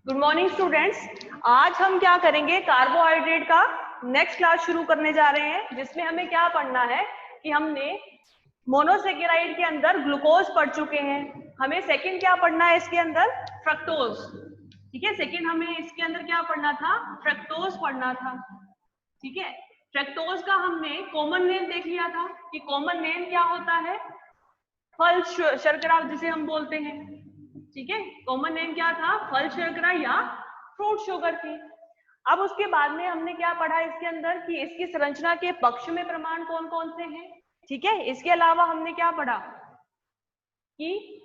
Good morning students. आज हम क्या करेंगे, कार्बोहाइड्रेट का नेक्स्ट क्लास शुरू करने जा रहे हैं, जिसमें हमें क्या पढ़ना है कि हमने मोनोसेकेराइड के अंदर ग्लूकोज पढ़ चुके हैं। हमें सेकंड क्या पढ़ना है इसके अंदर, फ्रक्टोज। ठीक है, सेकंड हमें इसके अंदर क्या पढ़ना था, फ्रक्टोज पढ़ना था। ठीक है, फ्रक्टोज का हमने कॉमन नेम देख लिया था कि कॉमन नेम क्या होता है, फल शर्करा जिसे हम बोलते हैं। ठीक है, कॉमन नेम क्या था, फल शर्करा या फ्रूट शुगर थी। अब उसके बाद में हमने क्या पढ़ा इसके अंदर कि इसकी संरचना के पक्ष में प्रमाण कौन कौन से हैं। ठीक है, इसके अलावा हमने क्या पढ़ा कि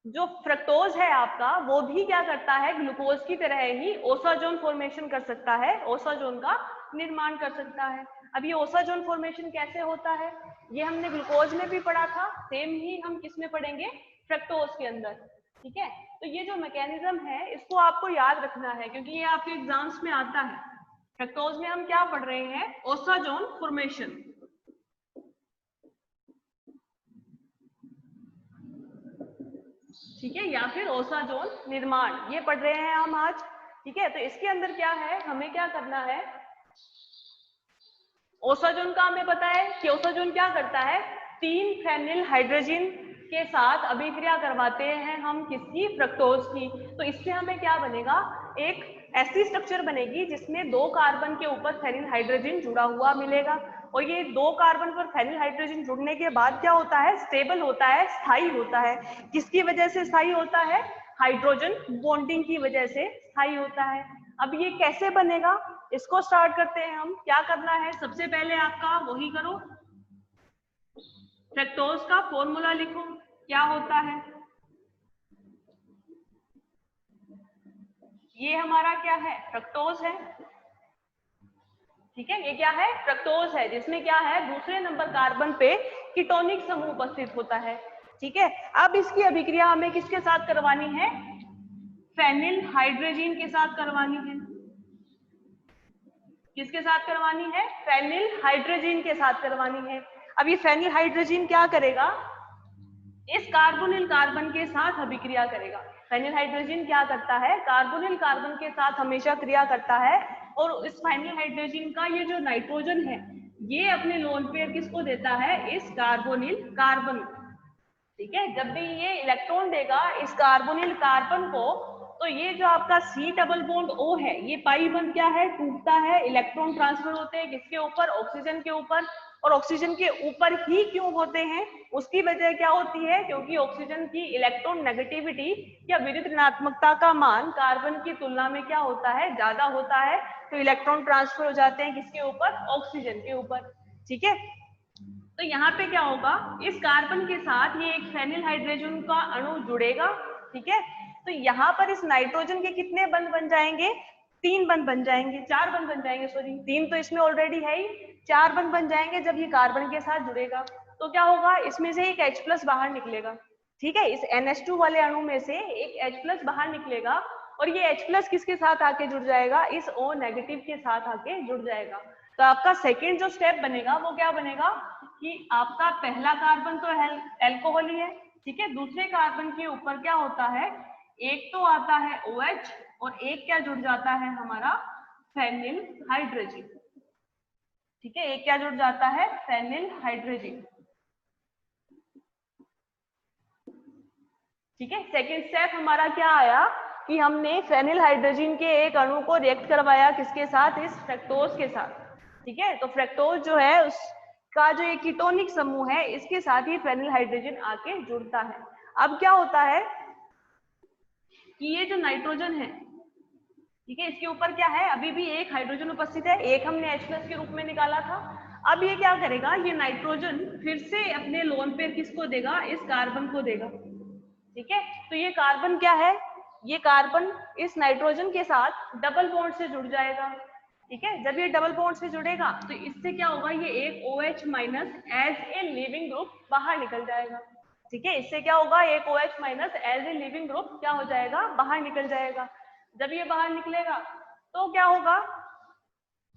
जो फ्रक्टोज है आपका, वो भी क्या करता है, ग्लूकोज की तरह ही ओसाजोन फॉर्मेशन कर सकता है, ओसाजोन का निर्माण कर सकता है। अब ये ओसाजोन फॉर्मेशन कैसे होता है, ये हमने ग्लूकोज में भी पढ़ा था, सेम ही हम किस में पढ़ेंगे, फ्रक्टोज के अंदर। ठीक है, तो ये जो मैकेनिज्म है इसको आपको याद रखना है, क्योंकि ये आपके एग्जाम्स में आता है। फ्रक्टोज में हम क्या पढ़ रहे हैं, ओसाजोन फॉर्मेशन। ठीक है, या फिर ओसाजोन निर्माण, ये पढ़ रहे हैं हम आज। ठीक है, तो इसके अंदर क्या है, हमें क्या करना है, ओसाजोन का हमें पता है कि ओसाजोन क्या करता है, 3 फेनिल हाइड्रोजन के साथ अभिक्रिया करवाते हैं हम किसकी, फ्रक्टोज की। तो इससे हमें क्या बनेगा, एक ऐसी स्ट्रक्चर बनेगी जिसमें 2 कार्बन के ऊपर फेनिल हाइड्रोजन जुड़ा हुआ मिलेगा। और ये 2 कार्बन पर फेनिल हाइड्रोजन जुड़ने के बाद क्या होता है, स्टेबल होता है, स्थायी होता है। किसकी वजह से स्थायी होता है, हाइड्रोजन बॉन्डिंग की वजह से स्थायी होता है। अब ये कैसे बनेगा, इसको स्टार्ट करते हैं हम। क्या करना है, सबसे पहले आपका वही करो, फ्रक्टोज का फॉर्मूला लिखो, क्या होता है, ये हमारा क्या है, फ्रक्टोज है। ठीक है, ये क्या है, फ्रक्टोज है, जिसमें क्या है, दूसरे नंबर कार्बन पे कीटोनिक समूह उपस्थित होता है। ठीक है, अब इसकी अभिक्रिया हमें किसके साथ करवानी है, फेनिल हाइड्रोजन के साथ करवानी है। किसके साथ करवानी है, फेनिल हाइड्रोजन के साथ करवानी है। अब ये फेनिल हाइड्रोजन क्या करेगा, इस कार्बोनिल कार्बन के साथ अभिक्रिया करेगा। फेनिल हाइड्रोजन क्या करता है, कार्बोनिल कार्बन के साथ हमेशा क्रिया करता है। और इस फेनिल हाइड्रोजन का ये जो नाइट्रोजन है, ये अपने लोन पेयर किसको देता है, इस कार्बोनिल कार्बन। ठीक है, जब भी ये इलेक्ट्रॉन देगा इस कार्बोनिल कार्बन को, तो ये जो आपका C डबल बॉन्ड O है, ये पाई बंद क्या है, टूटता है, इलेक्ट्रॉन ट्रांसफर होते हैं किसके ऊपर, ऑक्सीजन के ऊपर। और ऑक्सीजन के ऊपर ही क्यों होते हैं, उसकी वजह क्या होती है, क्योंकि ऑक्सीजन की इलेक्ट्रॉन नेगेटिविटी या विद्युत ऋणात्मकता का मान कार्बन की तुलना में क्या होता है, ज्यादा होता है। तो इलेक्ट्रॉन ट्रांसफर हो जाते हैं किसके ऊपर, ऑक्सीजन के ऊपर। ठीक है, तो यहाँ पे क्या होगा, इस कार्बन के साथ ये एक फेनिल हाइड्रोजन का अणु जुड़ेगा। ठीक है, तो यहाँ पर इस नाइट्रोजन के कितने बंध बन जाएंगे, 3 बंध बन जाएंगे, 4 बंध बन जाएंगे, सॉरी 3 तो इसमें ऑलरेडी है ही, 4 बंध बन जाएंगे जब ये कार्बन के साथ जुड़ेगा। तो क्या होगा, इसमें से एक H+ बाहर निकलेगा। ठीक है, इस NH2 वाले अणु में से एक H+ बाहर निकलेगा, और ये H+ किसके साथ आके जुड़ जाएगा, इस O नेगेटिव के साथ आके जुड़ जाएगा। तो आपका सेकेंड जो स्टेप बनेगा वो क्या बनेगा कि आपका पहला कार्बन तो एल्कोहल ही है। ठीक है, दूसरे कार्बन के ऊपर क्या होता है, एक तो आता है OH और एक क्या जुड़ जाता है हमारा, फेनिल हाइड्रोजन। ठीक है, एक क्या जुड़ जाता है, फेनिल हाइड्रोजन। ठीक है, सेकेंड स्टेप हमारा क्या आया कि हमने फेनिल हाइड्रोजन के एक अणु को रिएक्ट करवाया किसके साथ, इस फ्रक्टोज के साथ। ठीक है, तो फ्रक्टोज जो है उसका जो एक कीटोनिक समूह है, इसके साथ ही फेनिल हाइड्रोजन आके जुड़ता है। अब क्या होता है कि ये जो नाइट्रोजन है, ठीक है, इसके ऊपर क्या है, अभी भी एक हाइड्रोजन उपस्थित है, एक हमने H+ के रूप में निकाला था। अब ये क्या करेगा, ये नाइट्रोजन फिर से अपने लोन पेयर किसको देगा, इस कार्बन को देगा। ठीक है, तो ये कार्बन क्या है, ये कार्बन इस नाइट्रोजन के साथ डबल बॉन्ड से जुड़ जाएगा। ठीक है, जब ये डबल बॉन्ड से जुड़ेगा तो इससे क्या होगा, ये एक OH- as a leaving group बाहर निकल जाएगा। ठीक है, इससे क्या होगा, एक OH- as a leaving group क्या हो जाएगा, बाहर निकल जाएगा। जब ये बाहर निकलेगा तो क्या होगा,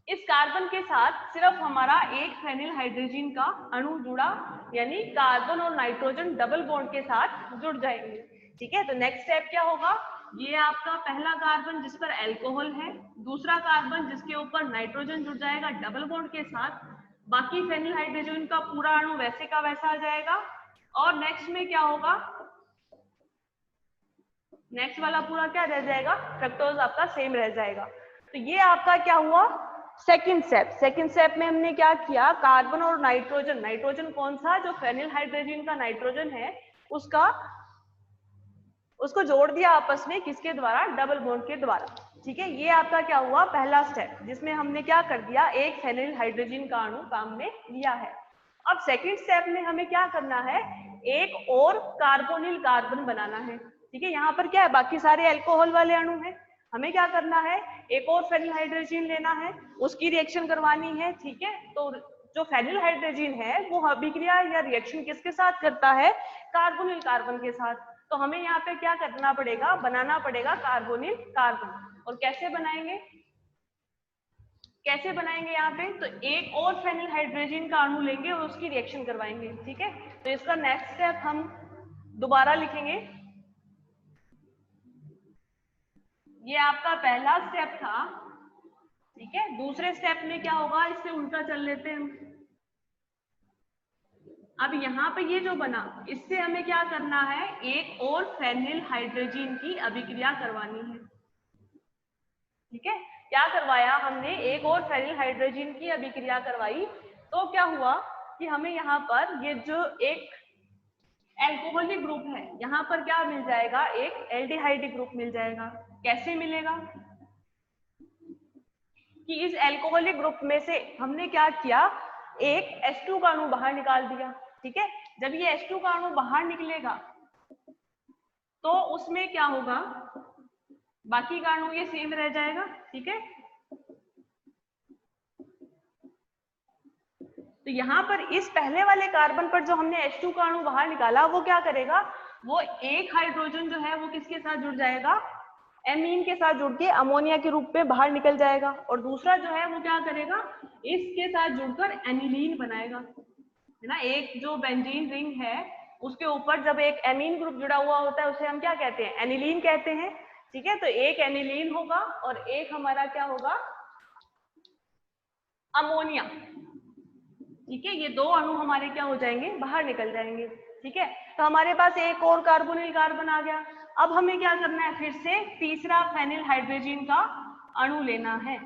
इस कार्बन के साथ सिर्फ हमारा एक फेनिल हाइड्रोजन का अणु जुड़ा, यानी कार्बन और नाइट्रोजन डबल बॉन्ड के साथ जुड़ जाएंगे। ठीक है, तो नेक्स्ट स्टेप क्या होगा, ये आपका पहला कार्बन जिस पर अल्कोहल है, दूसरा कार्बन जिसके ऊपर नाइट्रोजन जुड़ जाएगा डबल बॉन्ड के साथ, बाकी फेनिल हाइड्रोजन का पूरा अणु वैसे का वैसा आ जाएगा। और नेक्स्ट में क्या होगा, नेक्स्ट वाला पूरा क्या रह जाएगा, फ्रक्टोज आपका सेम रह जाएगा। तो ये आपका क्या हुआ, सेकंड स्टेप। सेकंड स्टेप में हमने क्या किया, कार्बन और नाइट्रोजन, नाइट्रोजन कौन सा, जो फेनिल हाइड्रोजन का नाइट्रोजन है उसको जोड़ दिया आपस में, किसके द्वारा, डबल बॉन्ड के द्वारा। ठीक है, ये आपका क्या हुआ, पहला स्टेप, जिसमें हमने क्या कर दिया, एक फेनिल हाइड्रोजन का अणु काम में लिया है। अब सेकंड स्टेप में हमें क्या करना है, एक और कार्बोनिल कार्बन बनाना है। ठीक है, यहाँ पर क्या है, बाकी सारे अल्कोहल वाले अणु हैं, हमें क्या करना है, एक और फेनिल हाइड्रोजन लेना है, उसकी रिएक्शन करवानी है। ठीक है, तो जो फेनिल हाइड्रोजन है वो अभिक्रिया या रिएक्शन किसके साथ करता है, कार्बोनिल कार्बन के साथ। तो हमें यहाँ पे क्या करना पड़ेगा, बनाना पड़ेगा कार्बोनिल कार्बन। और कैसे बनाएंगे, कैसे बनाएंगे यहाँ पे, तो एक और फेनिल हाइड्रोजन का अणु लेंगे और उसकी रिएक्शन करवाएंगे। ठीक है, तो इसका नेक्स्ट स्टेप हम दोबारा लिखेंगे। ये आपका पहला स्टेप था। ठीक है, दूसरे स्टेप में क्या होगा, इससे उल्टा चल लेते हैं हम। अब यहाँ पे ये जो बना, इससे हमें क्या करना है, एक और फेनिल हाइड्रोजन की अभिक्रिया करवानी है। ठीक है, क्या करवाया हमने, एक और फेनिल हाइड्रोजन की अभिक्रिया करवाई। तो क्या हुआ कि हमें यहाँ पर ये जो एक एल्कोहलिक ग्रुप है, यहाँ पर क्या मिल जाएगा, एक एल्डिहाइड ग्रुप मिल जाएगा। कैसे मिलेगा, कि इस एल्कोहलिक ग्रुप में से हमने क्या किया, एक H2 का अणु बाहर निकाल दिया। ठीक है, जब ये H2 का अणु बाहर निकलेगा तो उसमें क्या होगा, बाकी का अणु ये सेम रह जाएगा। ठीक है, तो यहाँ पर इस पहले वाले कार्बन पर जो हमने H2 का अणु बाहर निकाला, वो क्या करेगा, वो एक हाइड्रोजन जो है वो किसके साथ जुड़ जाएगा, एमीन के साथ जुड़ के अमोनिया के रूप में बाहर निकल जाएगा। और दूसरा जो है वो क्या करेगा, इसके साथ जुड़कर एनिलीन बनाएगा, है ना। एक जो बेंजीन रिंग है उसके ऊपर जब एक एमीन ग्रुप जुड़ा हुआ होता है उसे हम क्या कहते हैं, एनिलीन कहते हैं। ठीक है, तो एक एनिलीन होगा और एक हमारा क्या होगा, अमोनिया। ठीक है, ये दो अणु हमारे क्या हो जाएंगे, बाहर निकल जाएंगे। ठीक है, तो हमारे पास एक और कार्बोनिल कार्बन आ गया। अब हमें क्या करना है, फिर से तीसरा फेनिल हाइड्रोजन का अणु लेना है।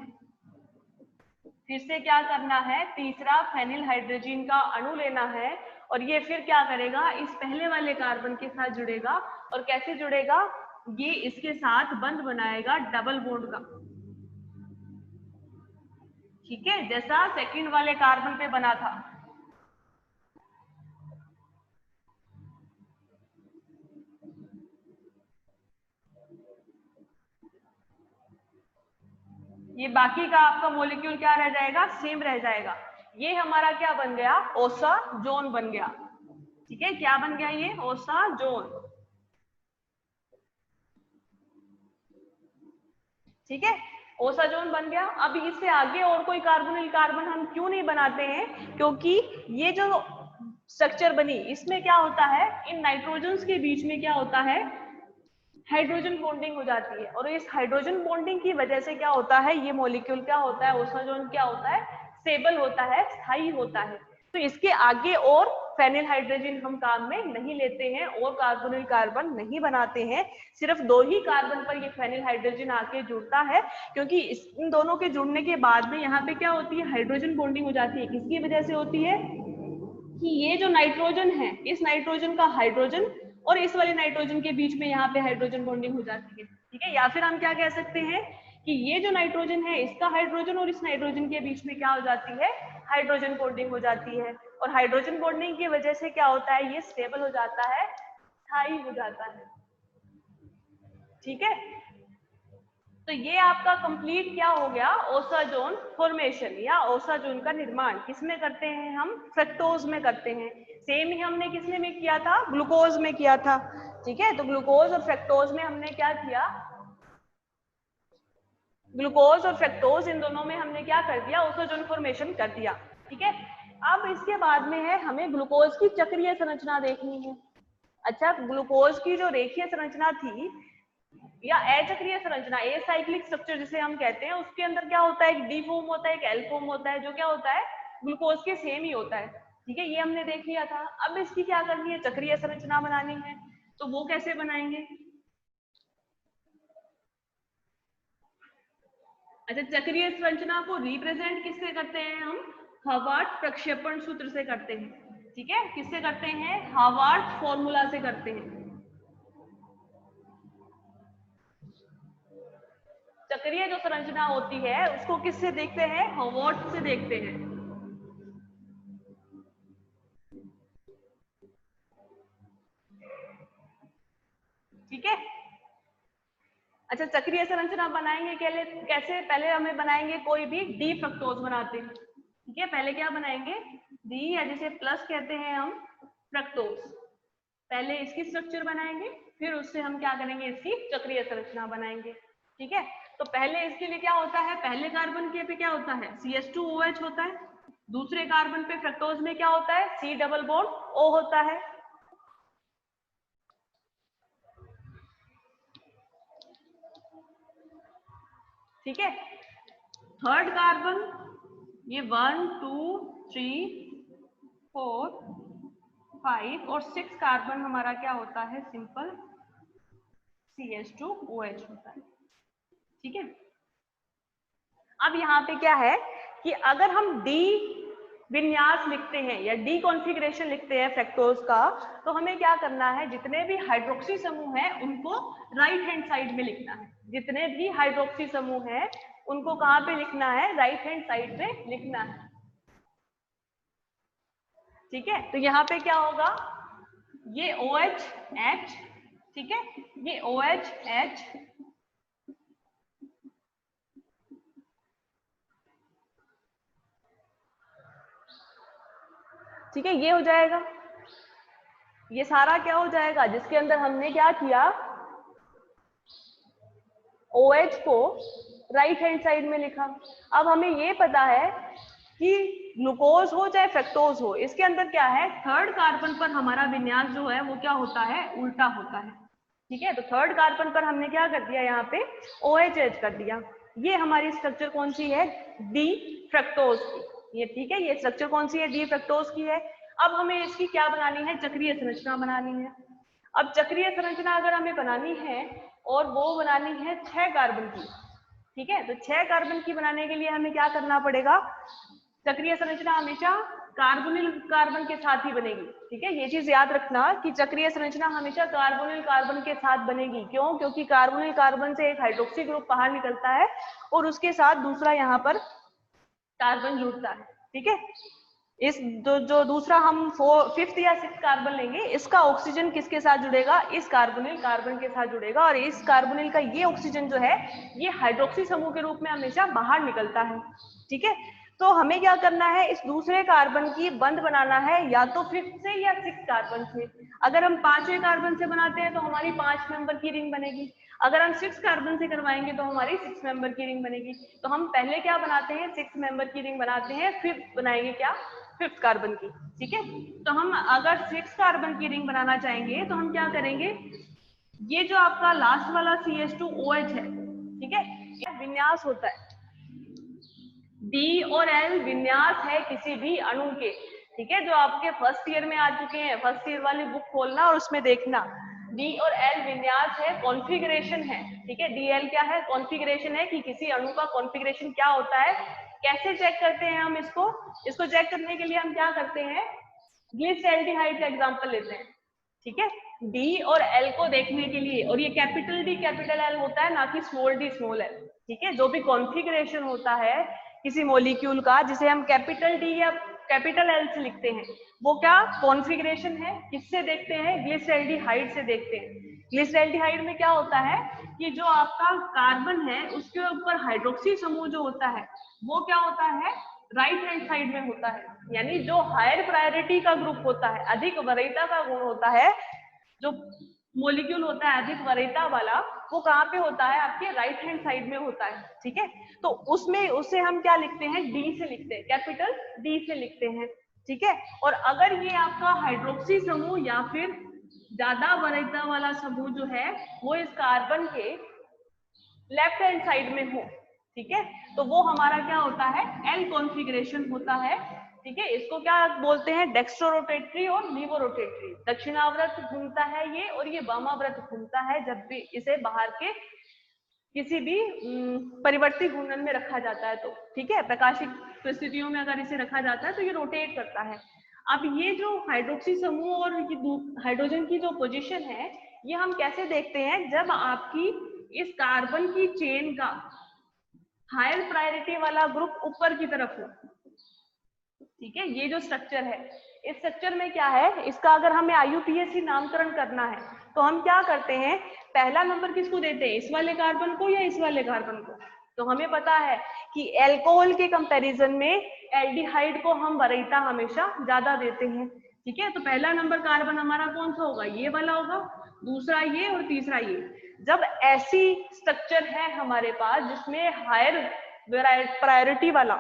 फिर से क्या करना है, तीसरा फेनिल हाइड्रोजन का अणु लेना है। और ये फिर क्या करेगा, इस पहले वाले कार्बन के साथ जुड़ेगा। और कैसे जुड़ेगा, ये इसके साथ बंध बनाएगा डबल बॉन्ड का। ठीक है, जैसा सेकंड वाले कार्बन पे बना था। ये बाकी का आपका मॉलिक्यूल क्या रह जाएगा, सेम रह जाएगा। ये हमारा क्या बन गया, ओसाजोन बन गया। ठीक है, क्या बन गया, ये ओसाजोन। ठीक है, ओसाजोन बन गया। अब इससे आगे और कोई कार्बोनिल कार्बन हम क्यों नहीं बनाते हैं, क्योंकि ये जो स्ट्रक्चर बनी इसमें क्या होता है, इन नाइट्रोजन्स के बीच में क्या होता है, हाइड्रोजन बॉन्डिंग हो जाती है। और इस हाइड्रोजन बॉन्डिंग की वजह से क्या होता है, ये मॉलिक्यूल क्या होता है, ओसाजोन क्या होता है, स्टेबल होता है, स्थायी होता है। तो इसके आगे और फेनिल हाइड्रोजन हम काम में नहीं लेते हैं और कार्बोनिल कार्बन नहीं बनाते हैं। सिर्फ दो ही कार्बन पर ये फेनिल हाइड्रोजन आके जुड़ता है, क्योंकि इन दोनों के जुड़ने के बाद में यहाँ पे क्या होती है, हाइड्रोजन बॉन्डिंग हो जाती है। किसकी वजह से होती है, कि ये जो नाइट्रोजन है, इस नाइट्रोजन का हाइड्रोजन और इस वाले नाइट्रोजन के बीच में यहाँ पे हाइड्रोजन बॉन्डिंग हो जाती है। ठीक है, या फिर हम क्या कह सकते हैं कि ये जो नाइट्रोजन है इसका हाइड्रोजन और इस नाइट्रोजन के बीच में क्या हो जाती है, हाइड्रोजन बॉन्डिंग हो जाती है। और हाइड्रोजन बॉन्डिंग की वजह से क्या होता है, ये स्टेबल हो जाता है, स्थायी हो जाता है। ठीक है, तो ये आपका कंप्लीट क्या हो गया, ओसाजोन फॉर्मेशन या ओसाजोन का निर्माण। किसमें करते हैं हम, फ्रक्टोज में करते हैं। सेम ही हमने किसमें में किया था, ग्लूकोज में किया था। ठीक है, तो ग्लूकोज और फ्रक्टोज में हमने क्या किया, ग्लूकोज और फ्रक्टोज इन दोनों में हमने क्या कर दिया, ओसोजोन फॉर्मेशन कर दिया। ठीक है, अब इसके बाद में है हमें ग्लूकोज की चक्रीय संरचना देखनी है। अच्छा, ग्लूकोज की जो रेखीय संरचना थी या अचक्रीय संरचना, ए साइक्लिक स्ट्रक्चर जिसे हम कहते हैं, उसके अंदर क्या होता है, एक डी फॉर्म होता है, एक एल फॉर्म होता है, जो क्या होता है ग्लूकोज के सेम ही होता है। ठीक है, ये हमने देख लिया था। अब इसकी क्या करनी है, चक्रीय संरचना बनानी है। तो वो कैसे बनाएंगे? अच्छा, चक्रीय संरचना को रिप्रेजेंट किससे करते हैं हम? हार्वर्ड प्रक्षेपण सूत्र से करते हैं। ठीक है, किससे करते हैं? हार्वर्ड फॉर्मूला से करते हैं। चक्रीय जो संरचना होती है उसको किससे देखते हैं? हार्वर्ड से देखते हैं। ठीक है, अच्छा, चक्रीय संरचना बनाएंगे कैसे? पहले हमें बनाएंगे, कोई भी डी फ्रक्टोज बनाते हैं। ठीक है, पहले क्या बनाएंगे? डी या जिसे प्लस कहते हैं हम, फ्रक्टोज। पहले इसकी स्ट्रक्चर बनाएंगे, फिर उससे हम क्या करेंगे, इसकी चक्रीय संरचना बनाएंगे। ठीक है, तो पहले इसके लिए क्या होता है, पहले कार्बन के पे क्या होता है, CH2OH होता है। दूसरे कार्बन पे फ्रक्टोज में क्या होता है, C डबल बॉन्ड O होता है। ठीक है, थर्ड कार्बन, ये 1 2 3 4 5 और 6 कार्बन हमारा क्या होता है, सिंपल CH2OH होता है। ठीक है, अब यहाँ पे क्या है कि अगर हम डी विन्यास लिखते हैं या डी कॉन्फ़िगरेशन लिखते हैं फ्रक्टोज का, तो हमें क्या करना है, जितने भी हाइड्रोक्सी समूह हैं उनको राइट हैंड साइड में लिखना है। जितने भी हाइड्रोक्सी समूह हैं उनको कहाँ पे लिखना है, राइट हैंड साइड पे लिखना है। ठीक है, तो यहाँ पे क्या होगा, ये OH, ठीक है, ये OH, ठीक है, ये हो जाएगा। ये सारा क्या हो जाएगा, जिसके अंदर हमने क्या किया, OH को राइट हैंड साइड में लिखा। अब हमें ये पता है कि ग्लूकोज हो चाहे फ्रक्टोज हो, इसके अंदर क्या है, थर्ड कार्बन पर हमारा विन्यास जो है वो क्या होता है, उल्टा होता है। ठीक है, तो थर्ड कार्बन पर हमने क्या कर दिया, यहाँ पे OH कर दिया। ये हमारी स्ट्रक्चर कौन सी है, डी फ्रक्टोज की। ये ठीक है, ये स्ट्रक्चर कौन सी है, डी फ्रक्टोज की है। अब हमें इसकी क्या बनानी है, चक्रीय संरचना बनानी है। अब चक्रीय संरचना अगर हमें बनानी है और वो बनानी है 6 कार्बन की। ठीक है, तो 6 कार्बन की बनाने के लिए हमें क्या करना पड़ेगा, चक्रीय संरचना हमेशा कार्बोनिल कार्बन के साथ ही बनेगी। ठीक है, ये चीज याद रखना कि चक्रीय संरचना हमेशा कार्बोनिल कार्बन के साथ बनेगी। क्यों? क्योंकि कार्बोनिल कार्बन से एक हाइड्रोक्सी ग्रुप बाहर निकलता है और उसके साथ दूसरा यहाँ पर कार्बन जुड़ता है। ठीक है, इस जो दूसरा हम 5th या 6th कार्बन लेंगे, इसका ऑक्सीजन किसके साथ जुड़ेगा, इस कार्बोनिल कार्बन के साथ जुड़ेगा। और इस कार्बोनिल का ये ऑक्सीजन जो है ये हाइड्रोक्सी समूह के रूप में हमेशा बाहर निकलता है। ठीक है, तो हमें क्या करना है, इस दूसरे कार्बन की बंध बनाना है या तो 5th से या 6th कार्बन से। अगर हम 5वें कार्बन से बनाते हैं तो हमारी 5 मेंबर की रिंग बनेगी। अगर हम 6 कार्बन से करवाएंगे तो हमारी 6 मेंबर की रिंग बनेगी। तो हम पहले क्या बनाते हैं, 6 मेंबर की रिंग बनाते हैं, फिर बनाएंगे क्या, 5th कार्बन की। ठीक है, तो हम अगर 6 कार्बन की रिंग बनाना चाहेंगे तो हम क्या करेंगे, ये जो आपका लास्ट वाला CH2OH है, ठीक है, ये विन्यास होता है, D और L विन्यास है किसी भी अणु के। ठीक है, जो आपके फर्स्ट ईयर में आ चुके हैं, फर्स्ट ईयर वाली बुक खोलना और उसमें देखना, D और L विन्यास है, कॉन्फ़िगरेशन है। ठीक है, DL क्या है, कॉन्फ़िगरेशन है कि किसी अणु का कॉन्फ़िगरेशन क्या होता है। कैसे चेक करते हैं हम इसको चेक करने के लिए हम क्या करते हैं, ग्लिसरॉल्डिहाइड का एग्जांपल लेते हैं। ठीक है, D और L को देखने के लिए, और ये कैपिटल D कैपिटल L होता है, ना कि स्मॉल d स्मॉल l। ठीक है, जो भी कॉन्फ़िगरेशन होता है किसी मॉलिक्यूल का, जिसे हम कैपिटल D या कैपिटल L से लिखते हैं, वो क्या कॉन्फ़िगरेशन है, किससे देखते हैं, ग्लिसरॉल्डिहाइड से देखते हैं। ग्लिसरॉल्डिहाइड में क्या होता है कि जो आपका कार्बन है उसके ऊपर हाइड्रोक्सी समूह जो होता है वो क्या होता है, राइट हैंड साइड में होता है। यानी जो हायर प्रायोरिटी का ग्रुप होता है, अधिक वरीयता का गुण होता है, जो मोलिक्यूल होता है अधिक वरीयता वाला, वो कहाँ पे होता है, आपके राइट हैंड साइड में होता है, ठीक है। तो उसमें उसे हम क्या लिखते हैं, डी से लिखते हैं, कैपिटल डी से लिखते हैं, ठीक है। और अगर ये आपका हाइड्रोक्सी समूह या फिर ज्यादा वरीयता वाला समूह जो है वो इस कार्बन के लेफ्ट हैंड साइड में हो, ठीक है, तो वो हमारा क्या होता है, एल कॉन्फ़िगरेशन होता है, ठीक है। इसको क्या बोलते हैं, डेक्स्ट्रोरोटेटरी और लीवोरोटेटरी। दक्षिणावर्त घूमता है ये और ये वामावर्त घूमता है जब भी इसे बाहर के किसी भी परिवर्ती घूर्णन में रखा जाता है तो, ठीक है। प्रकाशिक परिस्थितियों में अगर इसे रखा जाता है तो ये रोटेट करता है। अब ये जो हाइड्रोक्सी समूह और हाइड्रोजन की जो पोजीशन है ये हम कैसे देखते हैं, जब आपकी इस कार्बन की चेन का हायर प्रायोरिटी वाला ग्रुप ऊपर की तरफ हो, ठीक है। ये जो स्ट्रक्चर है, इस स्ट्रक्चर में क्या है, इसका अगर हमें IUPAC नामकरण करना है तो हम क्या करते हैं, पहला नंबर किसको देते हैं, इस वाले कार्बन को या इस वाले कार्बन को। तो हमें पता है कि एल्कोहल के कंपैरिजन में एल्डिहाइड को हम वरीयता हमेशा ज्यादा देते हैं, ठीक है। तो पहला नंबर कार्बन हमारा कौन सा होगा, ये वाला होगा, दूसरा ये और तीसरा ये। जब ऐसी स्ट्रक्चर है हमारे पास जिसमें हायर प्रायोरिटी वाला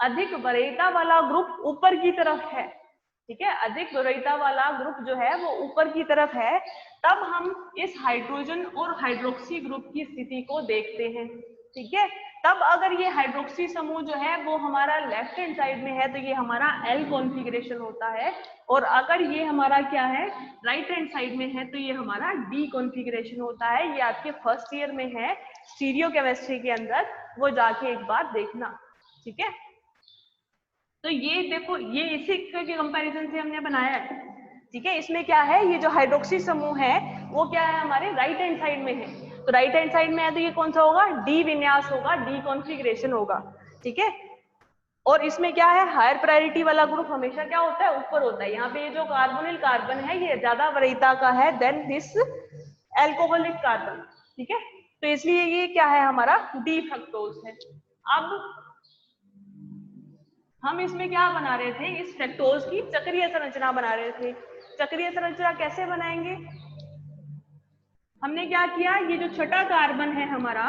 अधिक वरीयता वाला ग्रुप ऊपर की तरफ है, ठीक है, अधिक वरीयता वाला ग्रुप जो है वो ऊपर की तरफ है, तब हम इस हाइड्रोजन और हाइड्रोक्सी ग्रुप की स्थिति को देखते हैं, ठीक है। तब अगर ये हाइड्रोक्सी समूह जो है वो हमारा लेफ्ट हैंड साइड में है तो ये हमारा एल कॉन्फ़िगरेशन होता है, और अगर ये हमारा क्या है, राइट हैंड साइड में है तो ये हमारा डी कॉन्फ़िगरेशन होता है। ये आपके फर्स्ट ईयर में है स्टीरियो केमिस्ट्री के अंदर, वो जाके एक बार देखना, ठीक है। तो ये देखो, ये इसी के कंपैरिजन से हमने बनाया है, ठीक है। इसमें क्या है, ये जो हाइड्रोक्सी समूह है वो क्या है, हमारे राइट हैंड साइड में है, तो राइट हैंड साइड में है तो ये कौन सा होगा, डी विन्यास होगा, डी कॉन्फ़िगरेशन होगा, ठीक है। और इसमें क्या है, हायर प्रायोरिटी वाला ग्रुप हमेशा क्या होता है, ऊपर होता है। यहाँ पे ये जो कार्बोनिल कार्बन है ये ज्यादा वरीयता का है देन दिस एल्कोहलिक कार्बन, ठीक है। तो इसलिए ये क्या है, हमारा डी फ्रक्टोज है। अब हम इसमें क्या बना रहे थे, इस फ्रक्टोज की चक्रीय संरचना बना रहे थे। चक्रीय संरचना कैसे बनाएंगे, हमने क्या किया, ये जो छठा कार्बन है हमारा,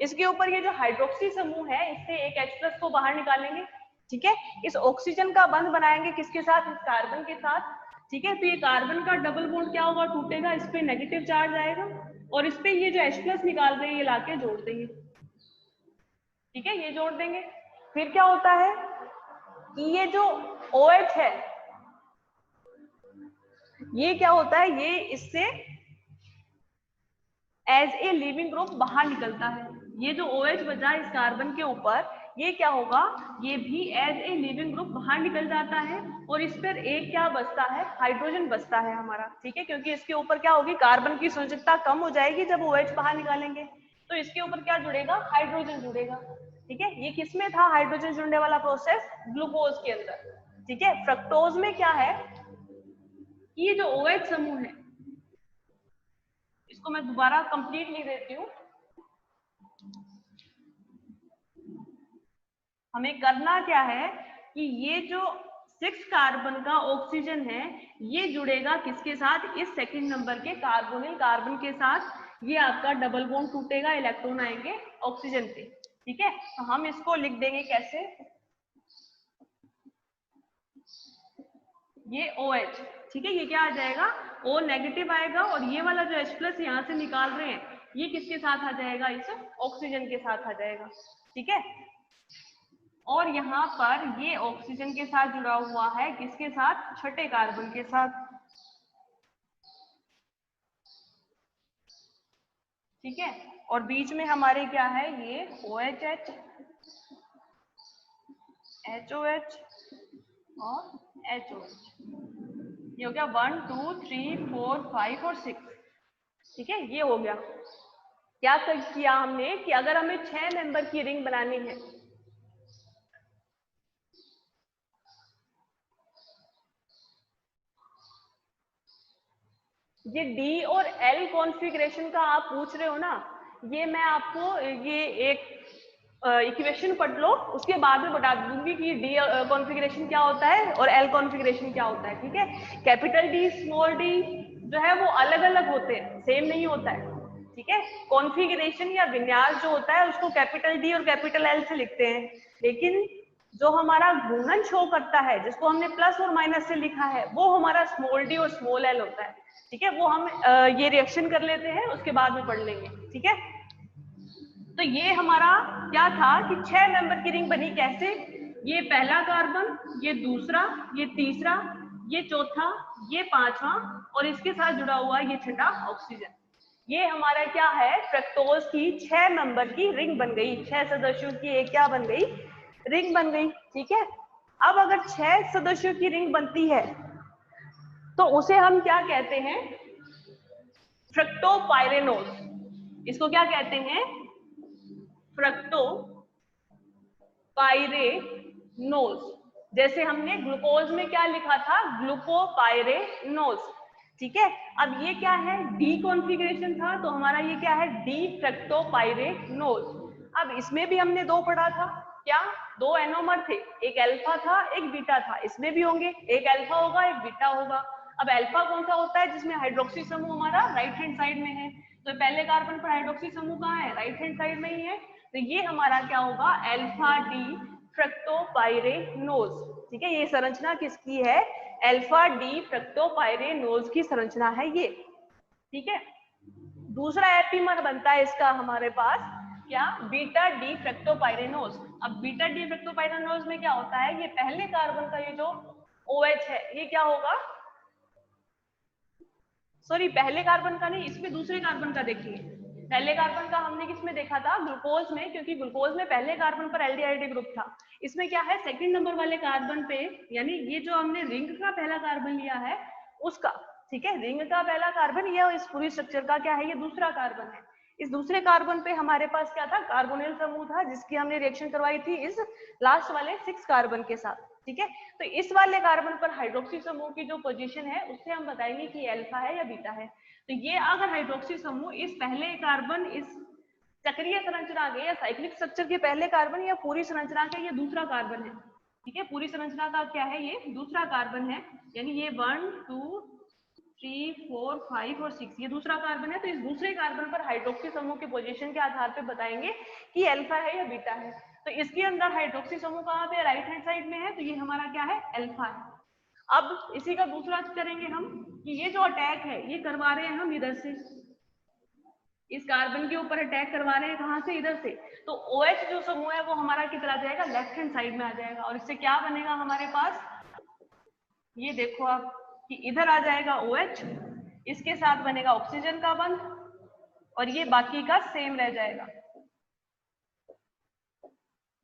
इसके ऊपर ये जो हाइड्रोक्सी समूह है इससे एक H+ को बाहर निकालेंगे, ठीक है। इस ऑक्सीजन का बंध बनाएंगे किसके साथ, इस कार्बन के साथ, ठीक है। तो ये कार्बन का डबल बॉन्ड क्या होगा, टूटेगा, इस पे नेगेटिव चार्ज आएगा और इस पे ये जो H+ निकाल रहे हैं ये लाके जोड़ देंगे, ठीक है, ये जोड़ देंगे। फिर क्या होता है कि ये जो OH है ये क्या होता है, ये इससे एज ए लिविंग ग्रुप बाहर निकलता है। ये जो OH बचा इस कार्बन के ऊपर ये क्या होगा, ये भी एज ए लिविंग ग्रुप बाहर निकल जाता है और इस पर एक क्या बचता है, हाइड्रोजन बचता है हमारा, ठीक है। क्योंकि इसके ऊपर क्या होगी, कार्बन की संयोजकता कम हो जाएगी जब OH बाहर निकालेंगे, तो इसके ऊपर क्या जुड़ेगा, हाइड्रोजन जुड़ेगा, ठीक है। ये किसमें था हाइड्रोजन जुड़ने वाला प्रोसेस, ग्लूकोज के अंदर, ठीक है। फ्रक्टोज में क्या है, ये जो OH समूह है इसको मैं दोबारा कंप्लीट लिख देती हूँ। हमें करना क्या है कि ये जो 6 कार्बन का ऑक्सीजन है ये जुड़ेगा किसके साथ, इस सेकंड नंबर के कार्बोनिल कार्बन के साथ। ये आपका डबल बॉन्ड टूटेगा, इलेक्ट्रॉन आएंगे ऑक्सीजन पे, ठीक है। तो हम इसको लिख देंगे कैसे, ये OH, ठीक है, ये क्या आ जाएगा, O नेगेटिव आएगा और ये वाला जो H+ यहाँ से निकाल रहे हैं ये किसके साथ आ जाएगा, इस ऑक्सीजन के साथ आ जाएगा, ठीक है। और यहाँ पर ये ऑक्सीजन के साथ जुड़ा हुआ है किसके साथ, छठे कार्बन के साथ, ठीक है। और बीच में हमारे क्या है, ये OHH, HOH और HOH, ये हो गया 1 2 3 4 5 और 6, ठीक है। ये हो गया। क्या किया हमने कि अगर हमें 6 मेंबर की रिंग बनानी है, ये डी और एल कॉन्फ़िगरेशन का आप पूछ रहे हो ना, ये मैं आपको ये एक इक्वेशन पढ़ लो उसके बाद में बता दूंगी कि डी कॉन्फ़िगरेशन क्या होता है और एल कॉन्फ़िगरेशन क्या होता है, ठीक है। कैपिटल डी स्मॉल डी जो है वो अलग अलग होते हैं, सेम नहीं होता है, ठीक है। कॉन्फ़िगरेशन या विन्यास जो होता है उसको कैपिटल डी और कैपिटल एल से लिखते हैं, लेकिन जो हमारा घूर्णन शो करता है, जिसको हमने प्लस और माइनस से लिखा है, वो हमारा स्मॉल डी और स्मॉल एल होता है, ठीक है। वो हम ये रिएक्शन कर लेते हैं, उसके बाद में पढ़ लेंगे, ठीक है। तो ये हमारा क्या था कि 6 मेंबर की रिंग बनी कैसे, ये पहला कार्बन, ये दूसरा, ये तीसरा, ये चौथा, ये पांचवा और इसके साथ जुड़ा हुआ ये छठा ऑक्सीजन। ये हमारा क्या है, फ्रक्टोज की 6 मेंबर की रिंग बन गई, 6 सदस्यों की एक क्या बन गई, रिंग बन गई, ठीक है। अब अगर 6 सदस्यों की रिंग बनती है तो उसे हम क्या कहते हैं, फ्रक्टोपाइरेनोज। इसको क्या कहते हैं, फ्रक्टोपाइरेनोज। जैसे हमने ग्लूकोज में क्या लिखा था, ग्लूकोपाइरेनोज, ठीक है। अब ये क्या है, डी कॉन्फ़िगरेशन था, तो हमारा ये क्या है, डी फ्रक्टोपाइरेनोज। अब इसमें भी हमने दो पढ़ा था, क्या, दो एनोमर थे, एक अल्फा था एक बीटा था, इसमें भी होंगे, एक अल्फा होगा एक बीटा होगा। अब अल्फा कौन सा होता है, जिसमें हाइड्रोक्सी समूह हमारा राइट हैंड साइड में है, तो पहले कार्बन पर हाइड्रोक्सी समूह कहाँ है, राइट हैंड साइड में ही है, तो ये हमारा क्या होगा, अल्फा डी फ्रक्टोपाइरेनोज, ठीक है। ये संरचना किसकी है, अल्फा डी फ्रक्टोपाइरेनोज की संरचना है ये, ठीक है। दूसरा एपीमर बनता है इसका हमारे पास क्या, बीटा डी फ्रक्टोपाइरेनोज। अब बीटा डी फ्रक्टोपाइरेनोज में क्या होता है, ये पहले कार्बन का ये जो OH है ये क्या होगा, सॉरी पहले कार्बन का नहीं, इसमें दूसरे कार्बन का देखिए। पहले कार्बन का हमने किसमें देखा था, ग्लूकोज में, क्योंकि ग्लूकोज में पहले कार्बन पर एल्डिहाइड ग्रुप था। इसमें क्या है, सेकंड नंबर वाले कार्बन पे, यानी ये जो हमने रिंग का पहला कार्बन लिया है उसका, ठीक है, रिंग का पहला कार्बन, ये इस पूरी स्ट्रक्चर का क्या है, ये दूसरा कार्बन है। इस दूसरे कार्बन पे हमारे पास क्या था, कार्बोनिल समूह था, जिसकी हमने रिएक्शन करवाई थी इस लास्ट वाले 6 कार्बन के साथ, ठीक है। तो इस वाले कार्बन पर हाइड्रोक्सी समूह की जो पोजीशन है उससे हम बताएंगे कि अल्फा है या बीटा है। तो ये अगर हाइड्रोक्सी समूह इस पहले कार्बन, इस चक्रीय संरचना के या साइक्लिक स्ट्रक्चर के पहले कार्बन या पूरी संरचना के ये दूसरा कार्बन है, ठीक है, पूरी संरचना का क्या है, ये दूसरा कार्बन है, यानी ये 1 2 3 4 5 और 6 ये दूसरा कार्बन है। तो इस दूसरे कार्बन पर हाइड्रोक्सी समूह की पोजीशन के आधार पर बताएंगे कि अल्फा है या बीटा है। तो इसके अंदर हाइड्रोक्सी समूह कहाँ पे, राइट हैंड साइड में है, तो ये हमारा क्या है, अल्फा है। अब इसी का दूसरा करेंगे हम कि ये जो अटैक है ये करवा रहे हैं हम इधर से, इस कार्बन के ऊपर अटैक करवा रहे हैं, कहां से, इधर से। तो OH जो समूह है वो हमारा किधर आ जाएगा, लेफ्ट हैंड साइड में आ जाएगा, और इससे क्या बनेगा हमारे पास, ये देखो आप कि इधर आ जाएगा OH, इसके साथ बनेगा ऑक्सीजन का बंध, और ये बाकी का सेम रह जाएगा,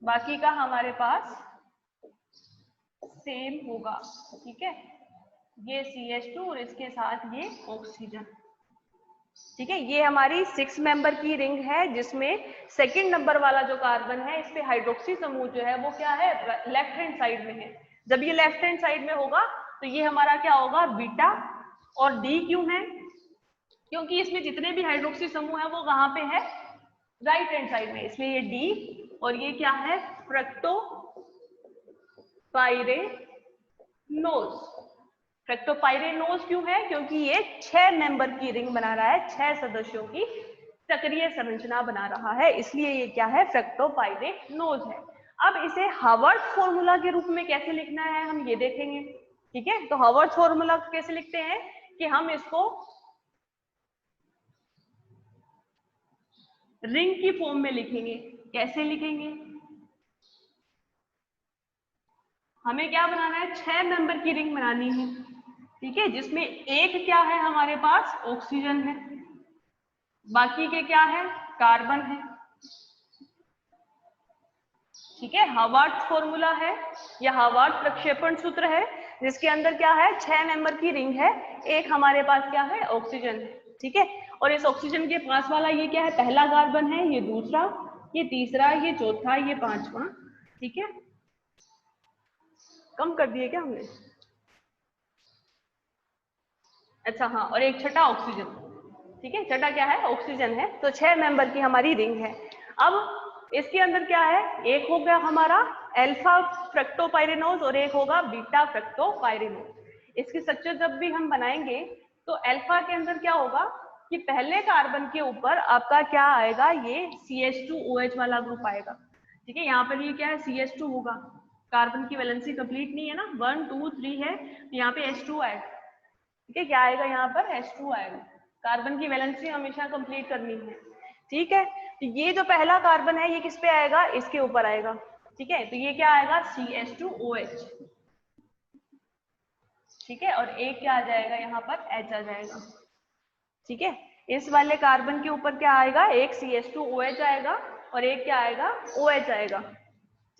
बाकी का हमारे पास सेम होगा, ठीक है, ये CH2 और इसके साथ ये ऑक्सीजन, ठीक है। ये हमारी 6 मेंबर की रिंग है, जिसमें सेकंड नंबर वाला जो कार्बन है इस पे हाइड्रोक्सी समूह जो है वो क्या है, लेफ्ट हैंड साइड में है। जब ये लेफ्ट हैंड साइड में होगा तो ये हमारा क्या होगा, बीटा। और डी क्यों है, क्योंकि इसमें जितने भी हाइड्रोक्सी समूह है वो कहाँ पे है, राइट हैंड साइड में, इसलिए ये डी। और ये क्या है, फ्रक्टोपाइरेनोज। फ्रक्टोपाइरेनोज क्यों है, क्योंकि ये 6 मेंबर की रिंग बना रहा है, 6 सदस्यों की चक्रीय संरचना बना रहा है, इसलिए ये क्या है, फ्रक्टोपाइरेनोज है। अब इसे हावर्थ फॉर्मूला के रूप में कैसे लिखना है हम ये देखेंगे, ठीक है। तो हावर्थ फॉर्मूला कैसे लिखते हैं कि हम इसको रिंग की फॉर्म में लिखेंगे। कैसे लिखेंगे, हमें क्या बनाना है, 6 मेंबर की रिंग बनानी है, ठीक है, जिसमें एक क्या है हमारे पास, ऑक्सीजन है, बाकी के क्या है, कार्बन है, ठीक है। हावर्थ फॉर्मूला है या हावर्थ प्रक्षेपण सूत्र है, जिसके अंदर क्या है, 6 मेंबर की रिंग है, एक हमारे पास क्या है, ऑक्सीजन है, ठीक है। और इस ऑक्सीजन के पास वाला ये क्या है, पहला कार्बन है, ये दूसरा, ये तीसरा, ये चौथा, ये पांचवा, ठीक है। कम कर दिए क्या हमने, अच्छा हाँ, और एक छठा ऑक्सीजन, ठीक है, छठा क्या है, ऑक्सीजन है। तो 6 मेंबर की हमारी रिंग है। अब इसके अंदर क्या है, एक हो गया हमारा अल्फा फ्रक्टोपाइरेनोज और एक होगा बीटा फ्रक्टोपाइरेनोज। इसकी स्ट्रक्चर जब भी हम बनाएंगे तो अल्फा के अंदर क्या होगा कि पहले कार्बन के ऊपर आपका क्या आएगा, ये CH2OH वाला ग्रुप आएगा। ठीक है, यहाँ पर ये क्या है, CH2 होगा, कार्बन की वैलेंसी कंप्लीट नहीं है ना, 1 2 3 है, तो यहाँ पे H2 आएगा। ठीक है, क्या आएगा यहाँ पर, H2 आएगा। कार्बन की वैलेंसी हमेशा कंप्लीट करनी है। ठीक है, तो ये जो पहला कार्बन है ये किस पे आएगा, इसके ऊपर आएगा। ठीक है, तो ये क्या आएगा, CH2OH। ठीक है, और एक क्या आ जाएगा यहाँ पर, H आ जाएगा। ठीक है, इस वाले कार्बन के ऊपर क्या आएगा, एक CH2OH आएगा और एक क्या आएगा, OH आएगा।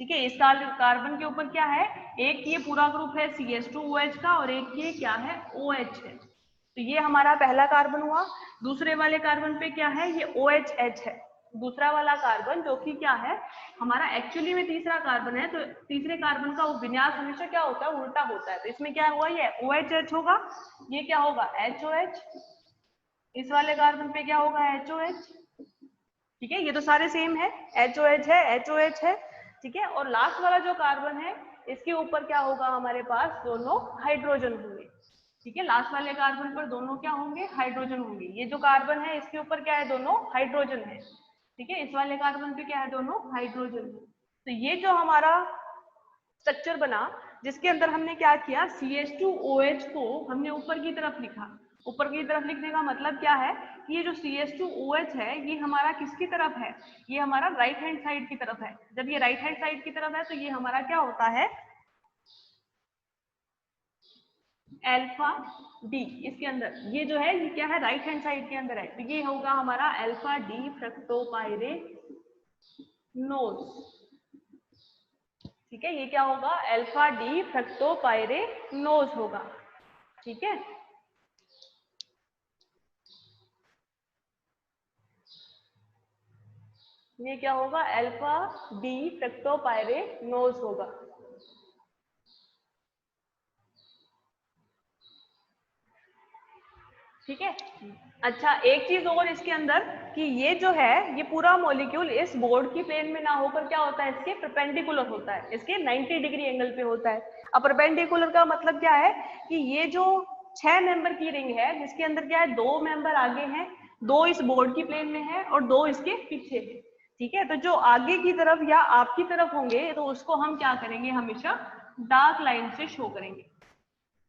ठीक है, इस कार्बन के ऊपर क्या है, एक ये पूरा ग्रुप है CH2OH का और एक ये क्या है, OH है। तो ये हमारा पहला कार्बन हुआ। दूसरे वाले कार्बन पे क्या है, ये OHH है। दूसरा वाला कार्बन जो कि क्या है हमारा, एक्चुअली में तीसरा कार्बन है, तो तीसरे कार्बन का विन्यास हमेशा क्या होता है, उल्टा होता है। तो इसमें क्या हुआ, ये OHH होगा, ये क्या होगा, HOH। इस वाले कार्बन पे क्या होगा, HOH। ठीक है, ये तो सारे सेम है, HOH है, HOH है। ठीक है, और लास्ट वाला जो कार्बन है इसके ऊपर क्या होगा, हमारे पास दोनों हाइड्रोजन होंगे। ठीक है, लास्ट वाले कार्बन पर दोनों क्या होंगे, हाइड्रोजन होंगे। ये जो कार्बन है इसके ऊपर क्या है, दोनों हाइड्रोजन है। ठीक है, इस वाले कार्बन पे क्या है, दोनों हाइड्रोजन है। तो ये जो हमारा स्ट्रक्चर बना, जिसके अंदर हमने क्या किया, CH2OH को हमने ऊपर की तरफ लिखा। ऊपर की तरफ लिखने का मतलब क्या है कि ये जो CH2OH है ये हमारा किसकी तरफ है, ये हमारा राइट हैंड साइड की तरफ है। जब ये राइट हैंड साइड की तरफ है तो ये हमारा क्या होता है, अल्फा डी। इसके अंदर ये जो है ये क्या है, राइट हैंड साइड के अंदर है, तो ये होगा हमारा अल्फा डी फ्रक्टोपाइरेनोज। ठीक है, ये क्या होगा, अल्फा डी फ्रक्टोपाइरेनोज होगा। ठीक है, ये क्या होगा, अल्फा डी फ्रक्टोपाइरेनोज होगा। ठीक है, अच्छा एक चीज और इसके अंदर कि ये जो है ये पूरा मॉलिक्यूल इस बोर्ड की प्लेन में ना होकर क्या होता है, इसके परपेंडिकुलर होता है, इसके 90 डिग्री एंगल पे होता है। अब परपेंडिकुलर का मतलब क्या है कि ये जो 6 मेंबर की रिंग है जिसके अंदर क्या है, 2 मेंबर आगे हैं, 2 इस बोर्ड की प्लेन में है और 2 इसके पीछे है। ठीक है, तो जो आगे की तरफ या आपकी तरफ होंगे तो उसको हम क्या करेंगे, हमेशा डार्क लाइन से शो करेंगे।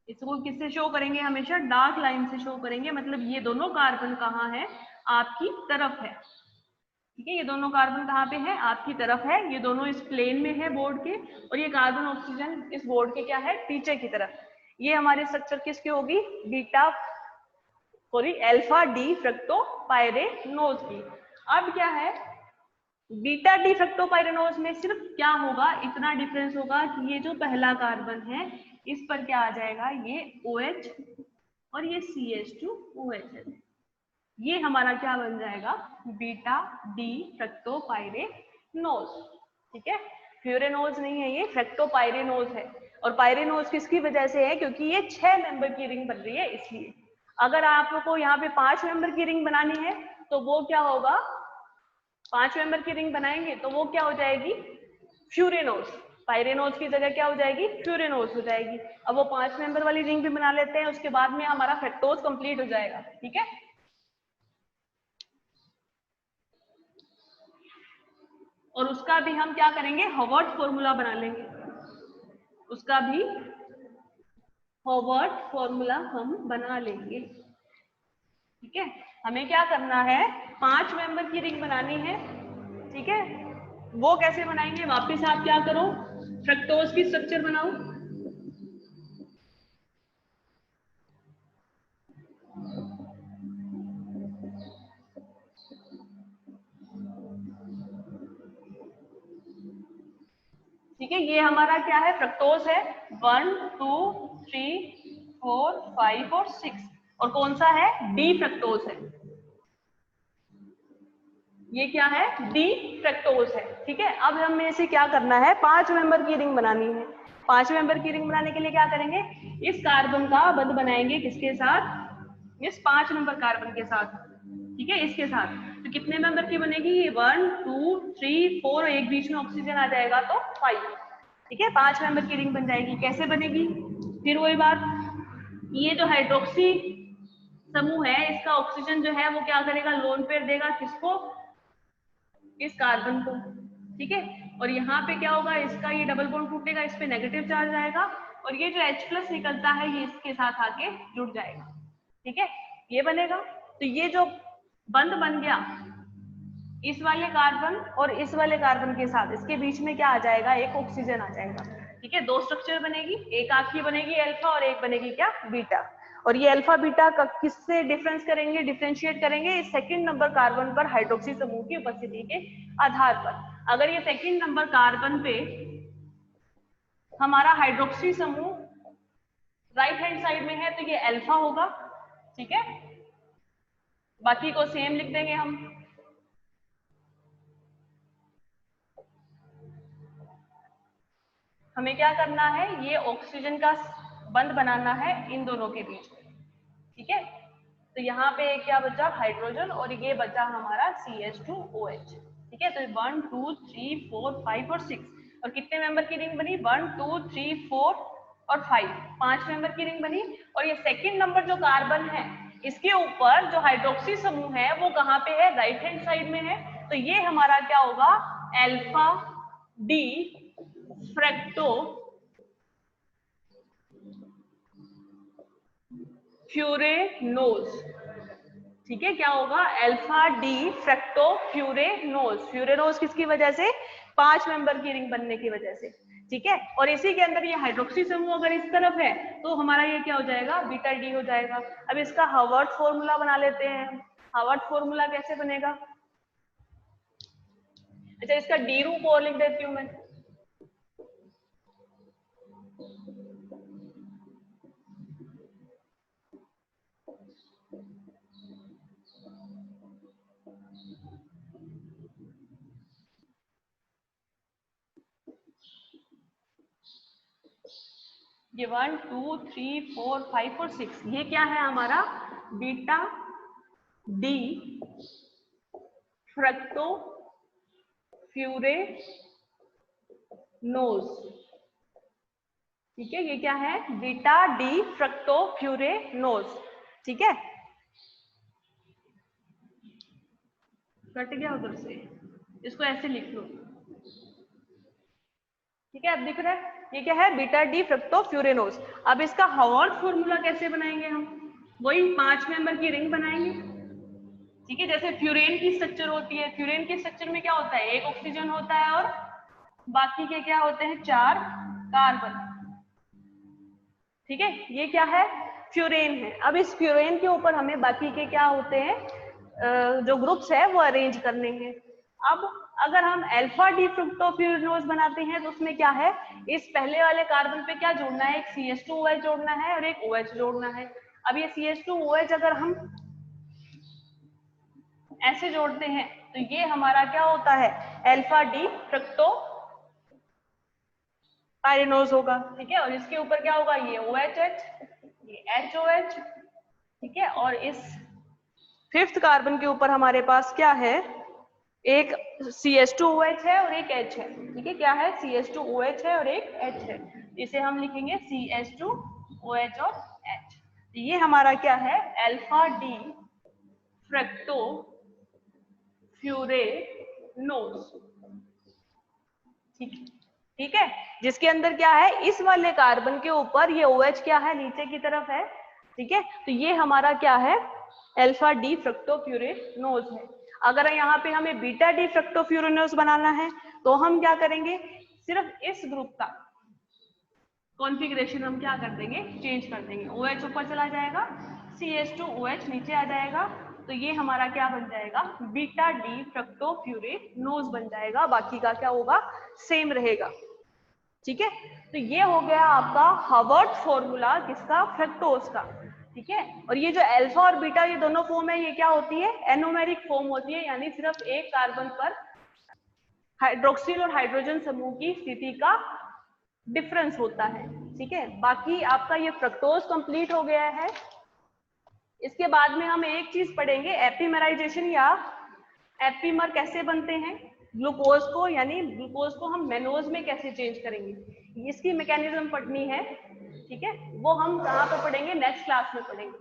इसको किससे शो करेंगे, हमेशा डार्क लाइन से शो करेंगे। मतलब ये दोनों कार्बन कहाँ है, आपकी तरफ है। ठीक है, ये दोनों कार्बन कहाँ पे है, आपकी तरफ है। ये दोनों इस प्लेन में है बोर्ड के, और ये कार्बन ऑक्सीजन इस बोर्ड के क्या है, पीछे की तरफ। ये हमारी स्ट्रक्चर किसकी होगी, बीटा सॉरी अल्फा डी फ्रक्टोपाइरेनोज की। अब क्या है, बीटा डी फ्रक्टोपाइरेनोज में सिर्फ क्या होगा, इतना डिफरेंस होगा कि ये जो पहला कार्बन है इस पर क्या आ जाएगा, ये OH और ये CH2OH है। ये हमारा क्या बन जाएगा, बीटा डी फ्रक्टोपाइरेनोज। ठीक है, फ्यूरेनोज नहीं है, ये फ्रक्टोपाइरेनोज है। और पाइरेनोज किसकी वजह से है, क्योंकि ये 6 मेंबर की रिंग बन रही है इसलिए। अगर आपको यहाँ पे 5 मेंबर की रिंग बनानी है तो वो क्या होगा, 5 मेंबर की रिंग बनाएंगे तो वो क्या हो जाएगी, फ्यूरेनोज। पाइरेनोज की जगह क्या हो जाएगी, फ्यूरेनोज हो जाएगी। अब वो 5 मेंबर वाली रिंग भी बना लेते हैं, उसके बाद में हमारा फ्रक्टोज कंप्लीट हो जाएगा। ठीक है, और उसका भी हम क्या करेंगे, हॉवर्ड फॉर्मूला बना लेंगे। उसका भी हॉवर्ड फॉर्मूला हम बना लेंगे। ठीक है, हमें क्या करना है, 5 मेंबर की रिंग बनानी है। ठीक है, वो कैसे बनाएंगे, वापस आप क्या करो, फ्रक्टोज की स्ट्रक्चर बनाओ। ठीक है, ये हमारा क्या है, फ्रक्टोज है, 1 2 3 4 5 और 6, और कौन सा है, डी फ्रक्टोज है। ये क्या है, डी फ्रक्टोज है। ठीक है, अब हमें इसे क्या करना है, 5 मेंबर की रिंग बनानी है। 5 मेंबर की रिंग बनाने के लिए क्या करेंगे, इस कार्बन का बंध बनाएंगे किसके साथ, इस 5 नंबर कार्बन के साथ। ठीक है, इसके साथ तो कितने मेंबर की बनेगी, 1 2 3 4, एक बीच में ऑक्सीजन आ जाएगा तो 5। ठीक है, 5 मेंबर की रिंग बन जाएगी। कैसे बनेगी, फिर वही बात, ये जो हाइड्रोक्सी समूह है, इसका ऑक्सीजन जो है वो क्या करेगा, लोन पेयर देगा किसको, इस कार्बन को, ठीक है। और यहाँ पे क्या होगा, इसका ये डबल बॉन्ड टूटेगा, इस पे नेगेटिव चार्ज आएगा और ये जो H+ निकलता है ये इसके साथ आके जुड़ जाएगा, ठीक है, ये बनेगा। तो ये जो बंध बन गया इस वाले कार्बन और इस वाले कार्बन के साथ, इसके बीच में क्या आ जाएगा, एक ऑक्सीजन आ जाएगा, ठीक है। दो स्ट्रक्चर बनेगी, एक आपकी बनेगी अल्फा और एक बनेगी क्या, बीटा। और ये अल्फा बीटा का किससे डिफरेंस करेंगे, डिफरेंशिएट करेंगे, इस सेकंड नंबर कार्बन पर हाइड्रोक्सी समूह की उपस्थिति के आधार पर। अगर ये सेकंड नंबर कार्बन पे हमारा हाइड्रोक्सी समूह राइट हैंड साइड में है तो ये अल्फा होगा, ठीक है। बाकी को सेम लिख देंगे हम। हमें क्या करना है, ये ऑक्सीजन का बंध बनाना है इन दोनों के बीच में, ठीक है। तो यहाँ पे क्या बचा, हाइड्रोजन, और ये बचा हमारा CH2OH, ठीक है। तो 1 2 3 4 5 और 6, और कितने मेंबर की रिंग बनी, 1 2 3 4 और 5, 5 मेंबर की रिंग बनी। और ये सेकंड नंबर जो कार्बन है इसके ऊपर जो हाइड्रोक्सी समूह है वो कहाँ पे है, राइट हैंड साइड में है। तो ये हमारा क्या होगा, अल्फा डी फ्रैक्टो फ्यूरेनोज, ठीक है। क्या होगा, अल्फा डी फ्रैक्टो फ्यूरेनोज। फ्यूरेनोज किसकी वजह से, 5 मेंबर की रिंग बनने की वजह से, ठीक है। और इसी के अंदर ये हाइड्रोक्सी समूह अगर इस तरफ है तो हमारा ये क्या हो जाएगा, बीटा डी हो जाएगा। अब इसका हार्वर्ड फॉर्मूला बना लेते हैं। हार्वर्ड फॉर्मूला कैसे बनेगा, अच्छा इसका डी रूप और लिख देती हूँ मैं। ये 1 2 3 4 5 और 6, ये क्या है हमारा, बीटा डी फ्रक्टो फ्यूरेनोज, ठीक है। ये क्या है, बीटा डी फ्रक्टो फ्यूरेनोज, ठीक है। कट गया उधर से, इसको ऐसे लिख लो, ठीक है। अब दिख रहा है ये क्या है, बीटा डी फ्रक्टो फ्यूरेनोज। अब इसका हार्वर्ड फॉर्मूला कैसे बनाएंगे हम, वही 5 मेंबर की रिंग बनाएंगे, ठीक है। जैसे फ्यूरेन की स्ट्रक्चर होती है, फ्यूरेन के स्ट्रक्चर में क्या होता है, एक ऑक्सीजन होता है और बाकी के क्या होते हैं, 4 कार्बन, ठीक है। ये क्या है, फ्यूरेन है। अब इस फ्यूरेन के ऊपर हमें बाकी के क्या होते हैं, जो ग्रुप्स है वो अरेंज करने हैं। अब अगर हम अल्फा डी फ्रुक्टोफ्यूरेनोज बनाते हैं तो उसमें क्या है, इस पहले वाले कार्बन पे क्या जोड़ना है, एक CH2OH जोड़ना है और एक OH जोड़ना है। अब ये CH2OH अगर हम ऐसे जोड़ते हैं तो ये हमारा क्या होता है, अल्फा डी फ्रक्टोपाइरेनोज होगा, ठीक है। और इसके ऊपर क्या होगा, ये OHH, ये HOH, ठीक है। और इस 5th कार्बन के ऊपर हमारे पास क्या है, एक CH2OH है और एक H है, ठीक है। क्या है, CH2OH है और एक H है, इसे हम लिखेंगे CH2OH और H। ये हमारा क्या है, अल्फा डी फ्रक्टो फ्यूरेनोज, ठीक है। जिसके अंदर क्या है, इस वाले कार्बन के ऊपर ये OH क्या है, नीचे की तरफ है, ठीक है। तो ये हमारा क्या है, अल्फा डी फ्रक्टोफ्यूरेनोज है। अगर यहाँ पे हमें बीटा डी फ्रक्टोफ्यूरेनोज बनाना है तो हम क्या करेंगे, सिर्फ इस ग्रुप का कॉन्फ़िगरेशन हम क्या कर देंगे, चेंज कर देंगे। OH ऊपर चला जाएगा, CH2OH नीचे आ जाएगा, तो ये हमारा क्या बन जाएगा, बीटा डी फ्रक्टोफ्यूरेनोज बन जाएगा। बाकी का क्या होगा, सेम रहेगा, ठीक है। तो ये हो गया आपका हार्वर्ड फॉर्मूला किसका, फ्रक्टोज का, ठीक है। और ये जो अल्फा और बीटा ये दोनों फॉर्म है, ये क्या होती है, एनोमेरिक फॉर्म होती है, यानी सिर्फ एक कार्बन पर हाइड्रोक्सिल और हाइड्रोजन समूह की स्थिति का डिफरेंस होता है, ठीक है। बाकी आपका ये फ्रक्टोज कंप्लीट हो गया है। इसके बाद में हम एक चीज पढ़ेंगे, एपीमराइजेशन या एपीमर कैसे बनते हैं, ग्लूकोज को, यानी ग्लूकोज को हम मेनोज में कैसे चेंज करेंगे, इसकी मैकेनिज्म पढ़नी है, ठीक है। वो हम कहाँ पर पढ़ेंगे, नेक्स्ट क्लास में पढ़ेंगे।